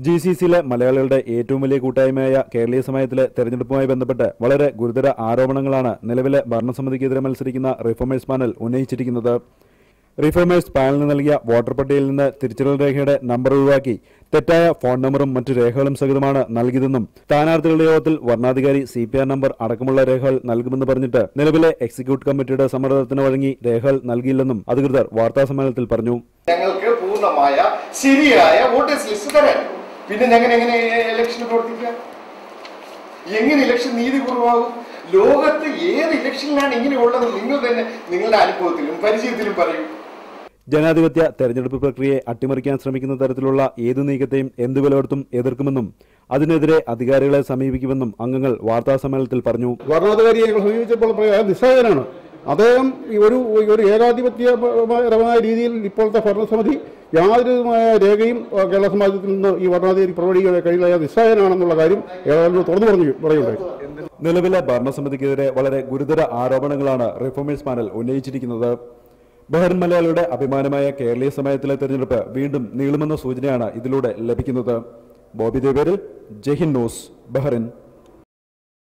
GCCയിലെ മലയാളികളുടെ ഏറ്റവും വലിയ കൂട്ടായ്മയായ കേരളീയ സമയത്തിലെ തെരഞ്ഞെടുപ്പുമായി ബന്ധപ്പെട്ട് വളരെ ഗുരുതര ആരോപണങ്ങളാണ് നിലവിലെ ഭരണസമിതിക്കെതിരെ മത്സരിക്കുന്ന റിഫോമേഴ്സ് പാനൽ ഉന്നയിച്ചിരിക്കുന്നത്. റിഫോമേഴ്സ് പാനലിന് നൽകിയ വോട്ടർ പട്ടികയിൽ നിന്ന് തിരിച്ചറിയൽ രേഖയുടെ നമ്പർ ഒഴിവാക്കി തെറ്റായ ഫോൺ നമ്പറും മറ്റു രേഖകളും സഹിതമാണ് നൽകിയതെന്നും സ്ഥാനാർത്ഥികളുടെ യോഗത്തിൽ വർണ്ണാധികാരി CPR നമ്പർ അടക്കമുള്ള രേഖകൾ നൽകുമെന്ന് പറഞ്ഞിട്ട് നിലവിലെ എക്സിക്യൂട്ടീവ് കമ്മിറ്റിയുടെ സമ്മർദ്ദത്തിന് വഴങ്ങി രേഖകൾ നൽകിയില്ലെന്നും അധികൃതർ വാർത്താസമ്മേളനത്തിൽ പറഞ്ഞു. ഞങ്ങൾക്ക് പൂർണ്ണമായ ശരിയായ വോട്ടേഴ്സ് ലിസ്റ്റ് തരാൻ പിന്നെ ഞങ്ങൾ എങ്ങനെ ഇലക്ഷൻ പ്രവർത്തിക്കുക? എങ്ങനെ ഇലക്ഷൻ നീതിപൂർവമാകും? ലോകത്ത് ഏത് ഇലക്ഷനിലാണ് ഇങ്ങനെയുള്ളത്? നിങ്ങൾ തന്നെ നിങ്ങളുടെ അനുഭവത്തിലും പരിചയത്തിലും പറയൂ. ജനാധിപത്യ തെരഞ്ഞെടുപ്പ് പ്രക്രിയയെ അട്ടിമറിക്കാൻ ശ്രമിക്കുന്ന തരത്തിലുള്ള ഏതു നീക്കത്തെയും എന്ത് വിലകൊടുത്തും എതിർക്കുമെന്നും അതിനെതിരെ അധികാരികളെ സമീപിക്കുമെന്നും അംഗങ്ങൾ വാർത്താസമ്മേളനത്തിൽ പറഞ്ഞു. ഭരണാധികാരിയെ സമീപിച്ചപ്പോൾ നിസ്സഹായനാണ് അദ്ദേഹം. ഒരു ഏകാധിപത്യപരമായ രീതിയിൽ ഇപ്പോഴത്തെ ഭരണസമിതി യാതൊരുമായ രേഖയും കേരള സമാജത്തിൽ നിന്ന് ഈ ഭരണാധികാരി പ്രവർത്തിക്കാൻ കഴിയില്ല, നിസ്സഹായനാണെന്നുള്ള കാര്യം തുറന്നു പറയുണ്ടായി. നിലവിലെ ഭരണസമിതിക്കെതിരെ വളരെ ഗുരുതര ആരോപണങ്ങളാണ് റിഫോമേഴ്സ് പാനൽ ഉന്നയിച്ചിരിക്കുന്നത്. ബഹ്റിൻ മലയാളിയുടെ അഭിമാനമായ കേരളീയ സമയത്തിലെ തെരഞ്ഞെടുപ്പ് വീണ്ടും നീളുമെന്ന സൂചനയാണ് ഇതിലൂടെ ലഭിക്കുന്നത്. Bobby Deveril, Jaihind news, Bahrain.